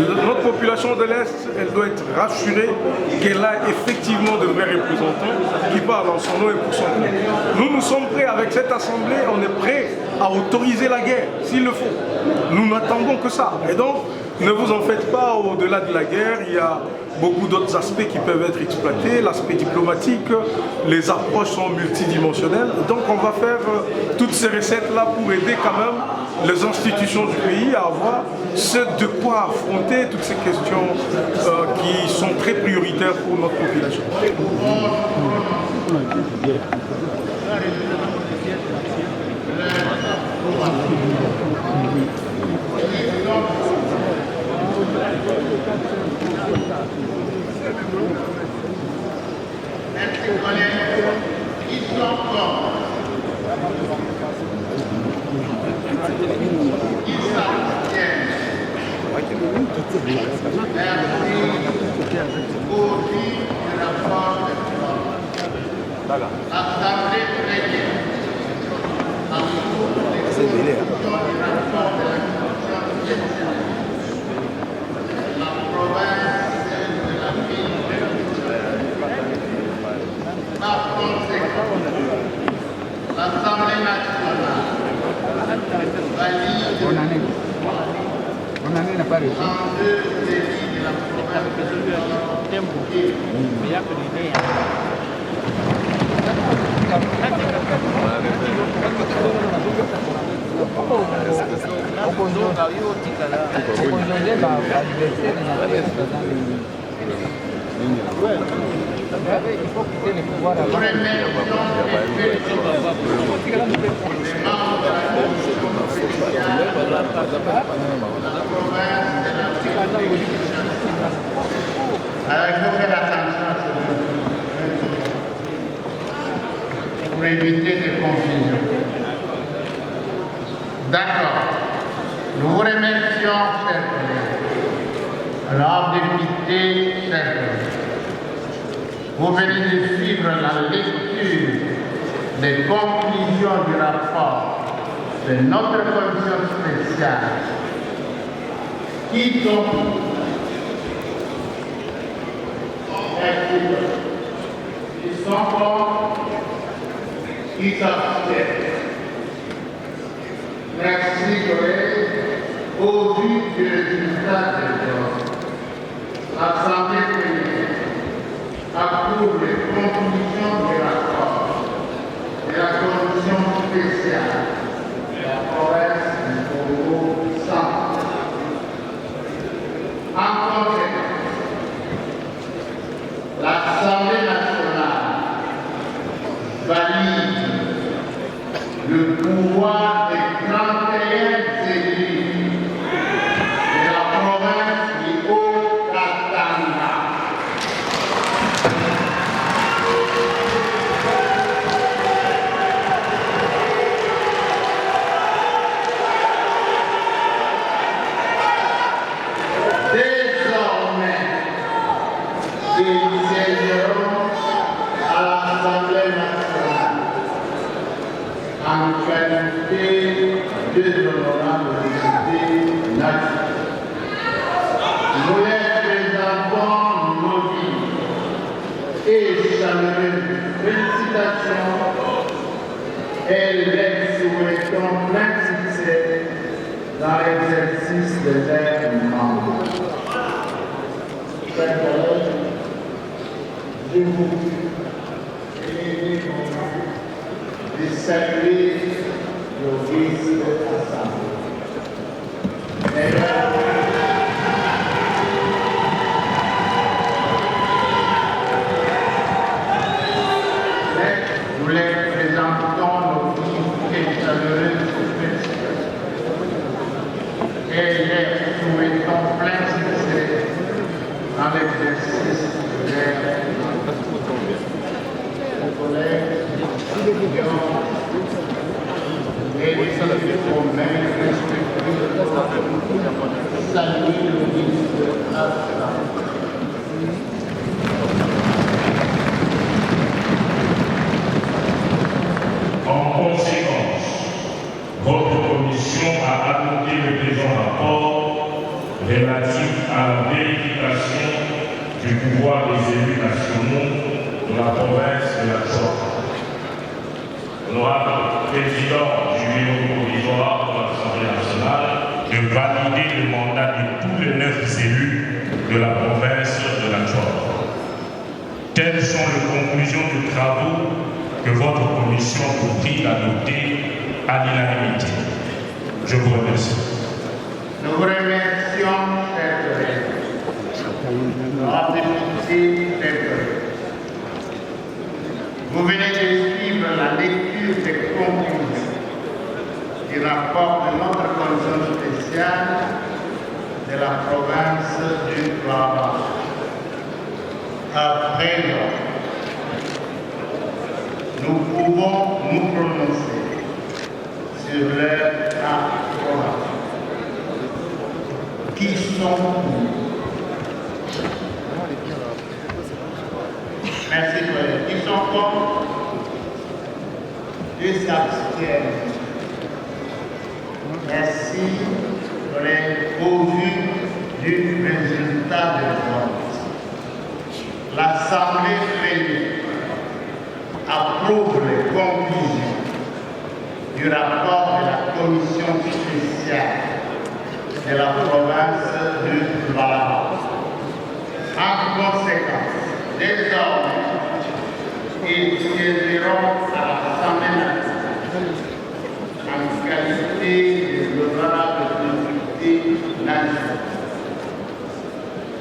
Notre population de l'Est, elle doit être rassurée qu'elle a effectivement de vrais représentants qui parlent en son nom et pour son compte. Nous sommes prêts avec cette assemblée, on est prêts à autoriser la guerre s'il le faut. Nous n'attendons que ça. Et donc, ne vous en faites pas, au-delà de la guerre, il y a beaucoup d'autres aspects qui peuvent être exploités, l'aspect diplomatique, les approches sont multidimensionnelles. Donc on va faire toutes ces recettes-là pour aider quand même les institutions du pays à avoir ce de quoi affronter toutes ces questions qui sont très prioritaires pour notre population. L'Assemblée nationale valide en deux délits de la Alors, il faut faire attention à ce pour éviter des confusions. D'accord. Nous vous remercions, chers collègues. Alors, députés, chers collègues, vous venez de suivre la lecture des conclusions du rapport de notre commission spéciale qui sont qui s'abstiennent. Merci, collègues. Au vu du résultat des votes, l'Assemblée plénière approuve les conclusions du rapport de la commission spéciale de la province du Congo central. En conséquence, l'Assemblée nationale valide le pouvoir des 31 élus de la province du Haut-Katanga. Désormais, ils siégeront à l'Assemblée nationale en qualité de l'honorable député national. Nous les présentons nos vies et chaleureuses félicitations et les souhaitons plein succès dans l'exercice de leurs mandats. Chers collègues, je vous prie de saluer nos vice-assemblées. Nous les présentons nos vives et chaleureuses félicitations et les souhaitons plein succès dans l'exercice de leurs mandats. Chers collègues, et aux mains respectives, saluer le ministre Aslan. En conséquence, votre commission a adopté le présent rapport relatif à la vérification du pouvoir des élus nationaux de la province de la Chouac. Honorable Président du bureau provisoire de l'Assemblée nationale, de valider le mandat de tous les 9 élus de la province de la Chouac. Telles sont les conclusions des travaux que votre commission vous prie d'adopter à l'unanimité. Je vous remercie. Nous vous remercions, chers collègues. Vous venez de suivre la lecture des conclusions du rapport de notre commission spéciale de la province du Baba. À présent, nous pouvons nous prononcer sur leur approbation. Qui sont nous? Merci, collègues. Qui sont contre? Ils s'abstiennent. Merci, collègues. Au vu du résultat de vote, l'Assemblée réunie approuve les conclusions du rapport de la commission spéciale de la province du Baba. En conséquence, désormais, ils siégeront à l'Assemblée nationale en qualité de l'honorable député national.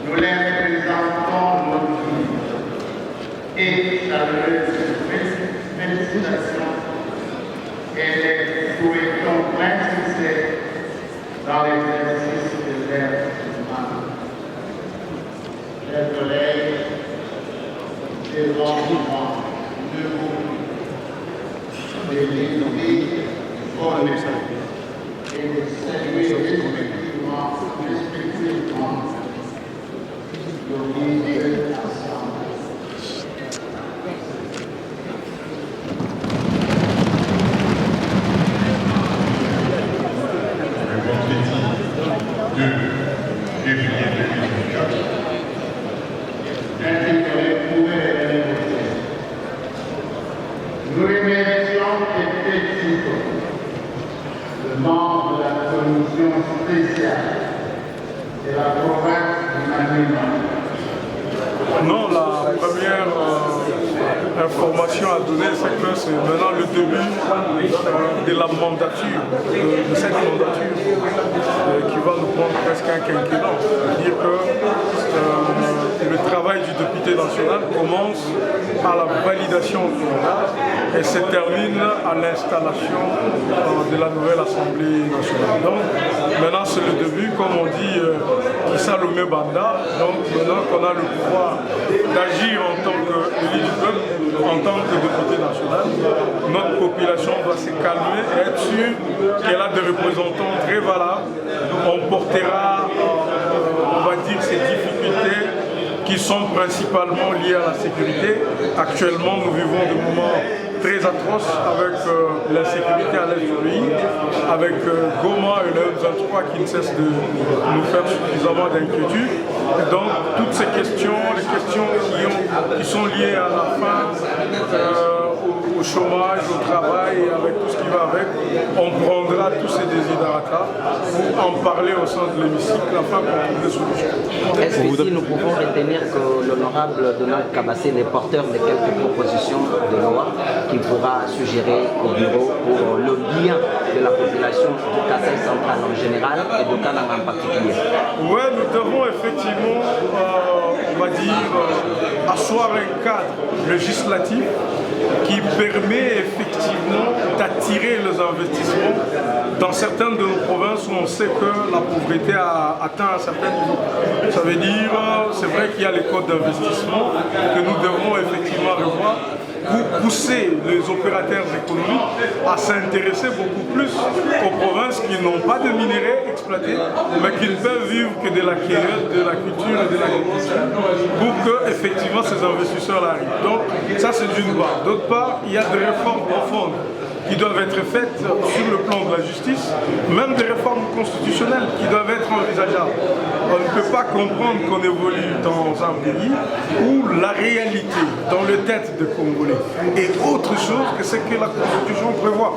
Nous les présentons nos vies et chaleureuses félicitations et les souhaitons plein succès dans l'exercice de leur mandat. Chers collègues, devant moi, de vous délivrer honneur et de saluer respectivement l'obligé ensemble. Nous remercions le membre de la commission spéciale de la province du Maniema. Non, la première information à donner, c'est que c'est maintenant le début de la mandature, de cette mandature qui va nous prendre presque un quinquennat. C'est-à-dire que le travail du député national commence à la validation du mandat et se termine à l'installation de la nouvelle Assemblée nationale. Donc maintenant c'est le début, comme on dit, Issa Lomé Banda. Donc maintenant qu'on a le pouvoir d'agir en tant qu'élu du peuple, en tant que député national, notre population doit se calmer et être sûre qu'elle a des représentants très valables. On portera, on va dire, ces difficultés qui sont principalement liées à la sécurité. Actuellement, nous vivons des moments très atroces avec l'insécurité à l'est du pays, avec Goma et le M23 qui ne cessent de nous faire suffisamment d'inquiétude. Donc, toutes ces questions, les questions qui sont liées à la faim, au chômage, au travail, avec tout ce qui va avec, on prendra tous ces desiderata pour en parler au sein de l'hémicycle afin qu'on trouve des solutions. Est-ce que si nous pouvons retenir que l'honorable Donald Kabassé est porteur de quelques propositions de loi qu'il pourra suggérer au bureau pour le bien de la population du Kasaï central en général et de Kananga en particulier? Oui, nous devons effectivement, on va dire, asseoir un cadre législatif qui permet effectivement d'attirer les investissements dans certaines de nos provinces où on sait que la pauvreté a atteint un certain niveau. Ça veut dire, c'est vrai qu'il y a les codes d'investissement que nous devons effectivement revoir pour pousser les opérateurs économiques à s'intéresser beaucoup plus aux provinces qui n'ont pas de minerais exploités, mais qui ne peuvent vivre que de la cueillette, de la culture et de l'agriculture, pour que effectivement ces investisseurs arrivent. Donc ça c'est d'une part. D'autre part, il y a des réformes profondes qui doivent être faites sur le plan de la justice, même des réformes constitutionnelles qui doivent être envisageables. on ne peut pas comprendre qu'on évolue dans un pays où la réalité, dans le tête de Congolais, est autre chose que ce que la Constitution prévoit.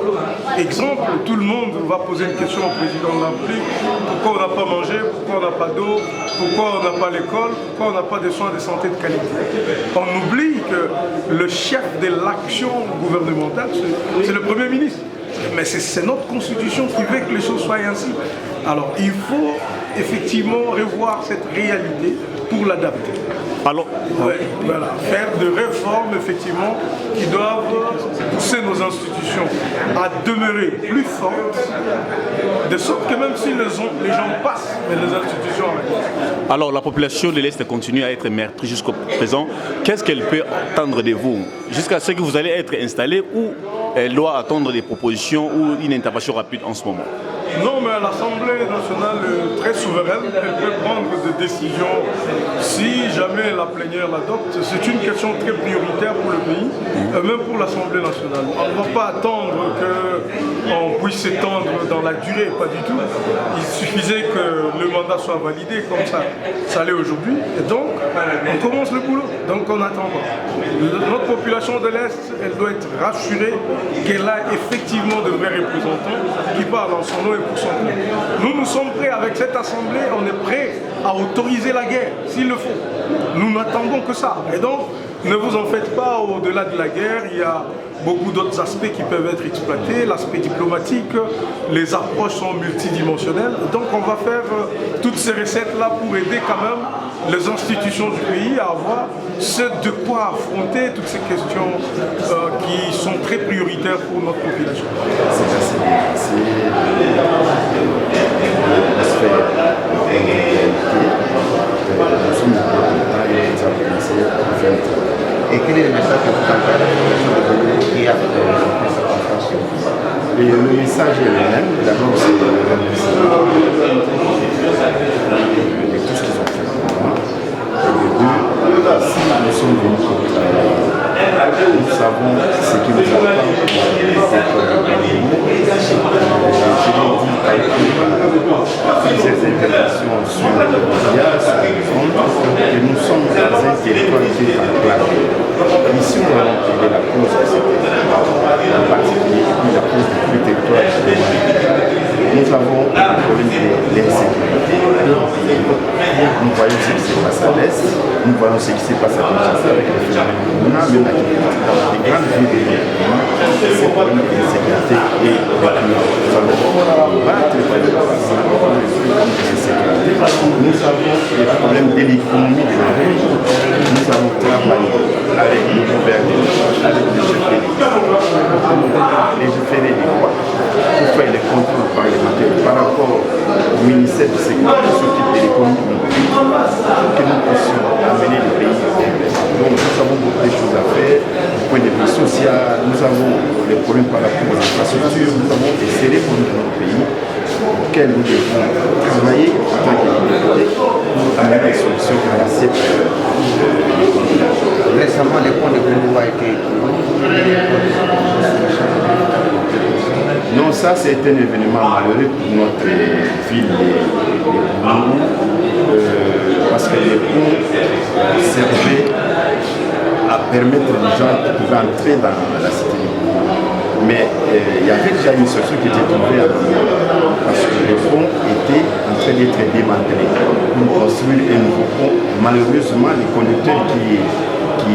Exemple, tout le monde va poser une question au président de la République: pourquoi on n'a pas mangé, pourquoi on n'a pas d'eau, pourquoi on n'a pas l'école, pourquoi on n'a pas de soins de santé de qualité. On oublie que le chef de l'action gouvernementale, c'est le Premier ministre. Mais c'est notre constitution qui veut que les choses soient ainsi. Alors il faut effectivement revoir cette réalité pour l'adapter. Alors, ouais, voilà, faire de réformes effectivement qui doivent pousser nos institutions à demeurer plus fortes, de sorte que même si les gens passent, mais les institutions restent. Alors la population de l'Est continue à être meurtrie jusqu'au présent. Qu'est-ce qu'elle peut attendre de vous jusqu'à ce que vous allez être installé, ou elle doit attendre des propositions ou une intervention rapide en ce moment? Non, mais l'Assemblée nationale est très souveraine, elle peut prendre des décisions si jamais la plénière l'adopte. C'est une question très prioritaire pour le pays, même pour l'Assemblée nationale. On ne va pas attendre qu'on puisse s'étendre dans la durée, pas du tout. Il suffisait que le mandat soit validé comme ça l'est aujourd'hui, et donc on commence le boulot, donc on attend pas. Notre population de l'Est, elle doit être rassurée qu'elle a effectivement de vrais représentants qui parlent en son nom et pour son nom. Nous sommes prêts avec cette assemblée, on est prêts à autoriser la guerre s'il le faut. Nous n'attendons que ça. Et donc, ne vous en faites pas, au-delà de la guerre, il y a beaucoup d'autres aspects qui peuvent être exploités, l'aspect diplomatique, les approches sont multidimensionnelles. Donc on va faire toutes ces recettes-là pour aider quand même les institutions du pays à avoir ce de quoi affronter toutes ces questions qui sont très prioritaires pour notre population. C'est assez bien. C'est et quel est le message que vous envoyez à la population qui a fait sa confiance? Et le message est le même. D'abord, c'est le remerciement de tout ce qu'ils ont fait pour moi. Et de deux, si nous sommes venus pour travailler, nous savons ce qui nous attend pour plusieurs interventions sur les médias, sur les ondes, et nous sommes dans un territoire qui est en plein. Ici, nous allons aider la cause de ce territoire, en particulier la cause du territoire de l'humanité. Nous avons un problème de l'insécurité. Nous voyons ce qui se passe à l'Est, nous voyons ce qui se passe à Kinshasa avec le phénomène Corona, même dans les grandes villes de ce problème de l'insécurité est récurrent. Nous allons battre le problème de l'insécurité. Nous avons les problèmes de l'économie de la région. Nous allons travailler avec le gouvernement, avec les chefs des lois, pour faire les contrôles parlementaires par rapport au ministère de sécurité qui s'occupe de l'économie, pour que nous puissions amener le pays. Donc nous avons beaucoup de choses à faire, du point de vue social, nous avons les problèmes par rapport aux infrastructures, nous avons des cérémonies dans notre pays auxquelles nous devons travailler en tant que députés pour amener des solutions à cette récemment, les points de Congo a été. Non, ça c'est un événement malheureux pour notre ville de Congo, parce que les ponts servaient à permettre aux gens qui pouvaient entrer dans la cité de Congo. Mais il y avait déjà une solution qui était trouvée à Congo, parce que les ponts étaient en train d'être démantelés pour construire un nouveau pont. Malheureusement, les conducteurs qui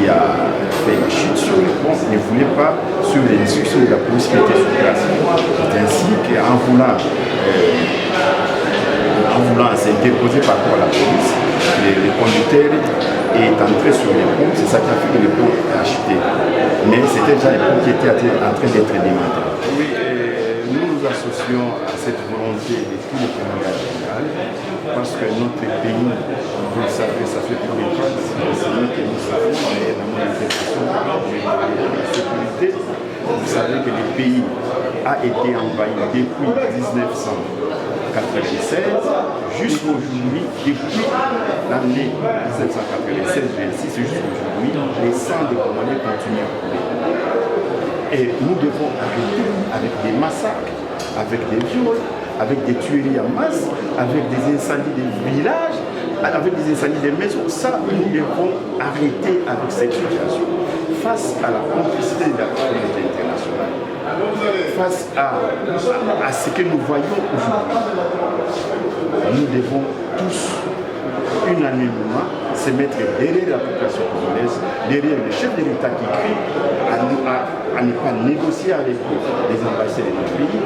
a fait une chute sur le pont ne voulaient pas suivre les instructions de la police qui était sur place. C'est ainsi qu'en voulant s'interposer par rapport à la police, les conducteurs est entré sur les ponts, c'est ça qui a fait que le pont a chuté. Mais c'était déjà les ponts qui étaient en train d'être démantelés. Oui, nous nous associons à cette volonté de tous les Congolais parce que notre pays, vous le savez, ça fait plus de 36 ans que nous savons, mais dans mon intervention de sécurité, vous savez que le pays a été envahi depuis 1996 jusqu'aujourd'hui, depuis l'année 1996, jusqu'aujourd'hui, les sangs de Congolais continuent à couler. Et nous devons arrêter avec des massacres, avec des viols, avec des tueries en masse, avec des incendies de villages. avec des incendies des maisons. Ça, nous devons arrêter avec cette situation. Face à la complicité de la communauté internationale, face à ce que nous voyons aujourd'hui, nous devons tous unanimement se mettre derrière la population congolaise, derrière le chef de l'État qui crie à ne pas négocier avec les ambassadeurs de notre pays.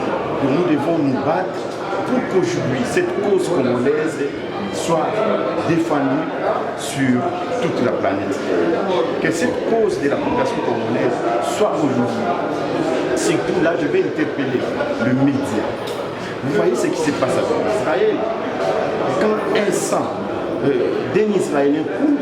Nous devons nous battre pour qu'aujourd'hui cette cause congolaise soit défendue sur toute la planète. Que cette cause de la population congolaise soit aujourd'hui. Surtout là, je vais interpeller le média. Vous voyez ce qui se passe avec Israël. Quand un sang d'un Israélien coule,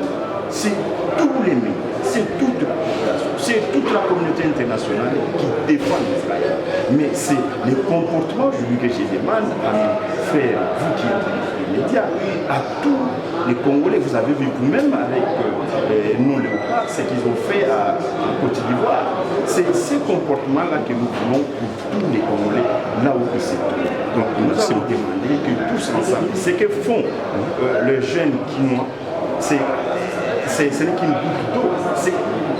c'est tous les médias, c'est toute la population, c'est toute la communauté internationale qui défend Israël. Mais c'est le comportement aujourd'hui que je demande à mes frères, vous qui êtes les médias, à tous les Congolais. Vous avez vu vous-même avec nos léopards, ce qu'ils ont fait en Côte d'Ivoire. C'est ce comportement-là que nous voulons pour tous les Congolais, là où c'est. Donc nous avons demandé que tous ensemble, ce que font les jeunes Kinois, ce n'est qu'une goutte d'eau.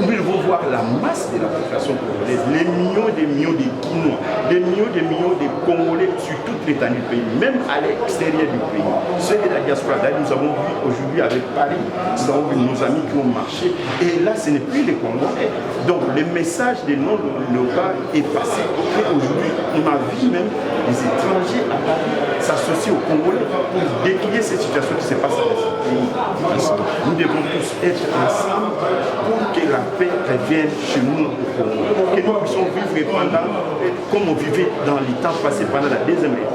Nous devons voir la masse de la population congolaise, les millions de Kinois, des millions de Congolais sur toute l'étendue du pays, même à l'extérieur du pays. Ceux de la diaspora, nous avons vu aujourd'hui avec Paris, nous avons vu nos amis qui ont marché, et là ce n'est plus les Congolais. Donc le message des non-locaux est passé. Et aujourd'hui, on a vu même des étrangers à Paris s'associer aux Congolais pour décrier ces situations qui se passent dans ce pays. Nous devons tous être ensemble pour que la paix revienne chez nous au Congo. Que nous puissions vivre comme on vivait dans les temps passés pendant la Deuxième République.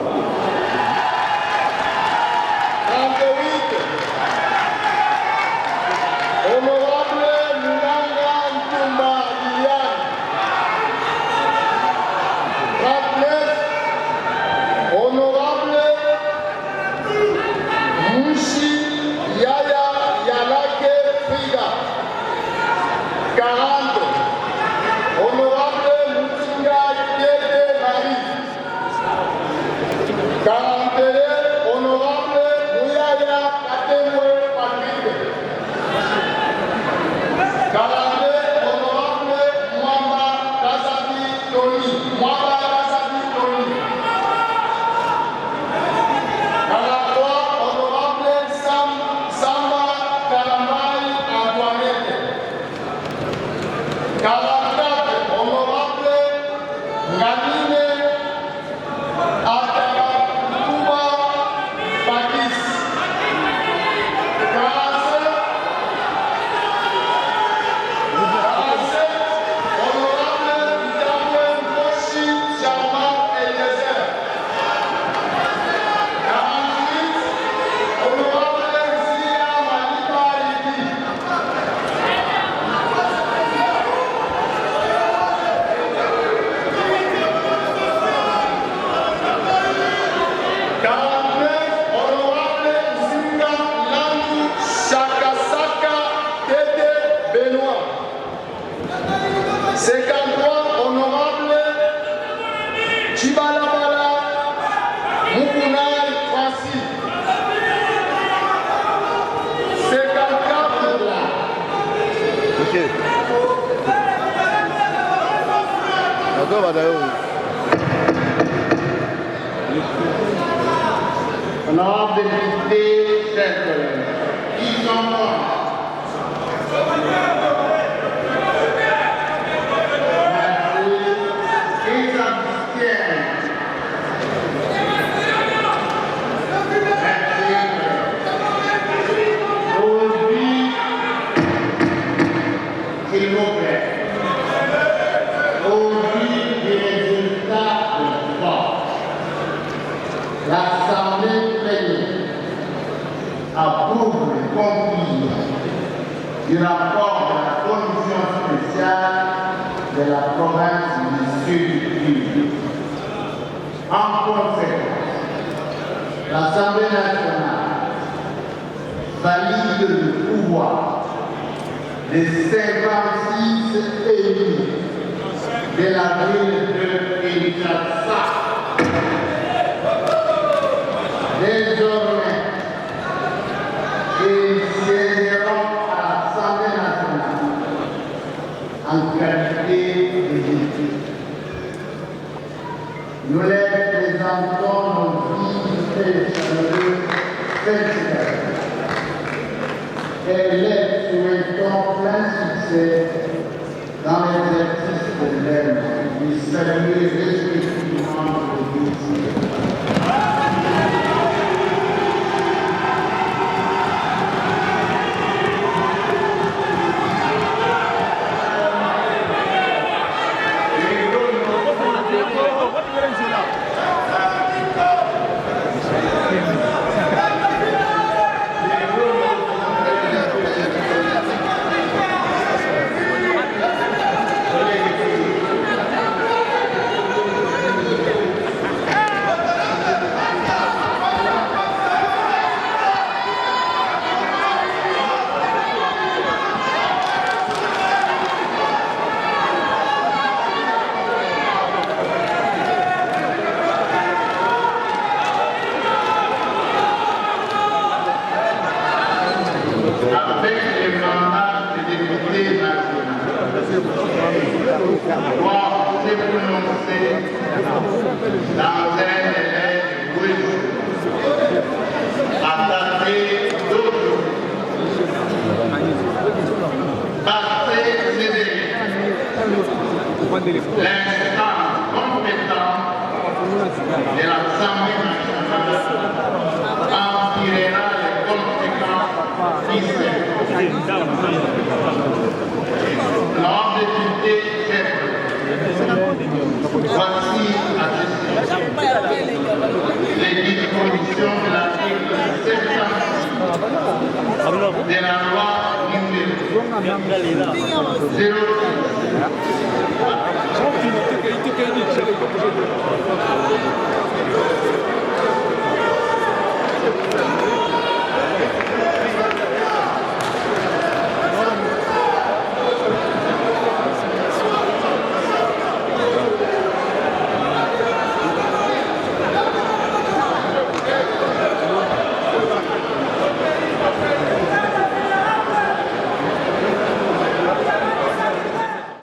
Honorable député, chers collègues, qui sont morts. L'Assemblée plénière approuve les conclusions du rapport de la commission spéciale de la province du Sud-Kivu. En conséquence, l'Assemblée nationale valide le pouvoir des 56 élus de la ville de Kinshasa. Désormais, et les souhaitons plein succès dans l'exercice de l'aide et saluer respectivement le ministère. Avec les mandats de député national, doit se prononcer dans un délai de 8 jours, à dater d'aujourd'hui. Par ces délais, l'instance compétente de l'Assemblée nationale en tirera les conséquences ici. L'homme député voici à les dispositions de l'article 700 de la loi numéro 0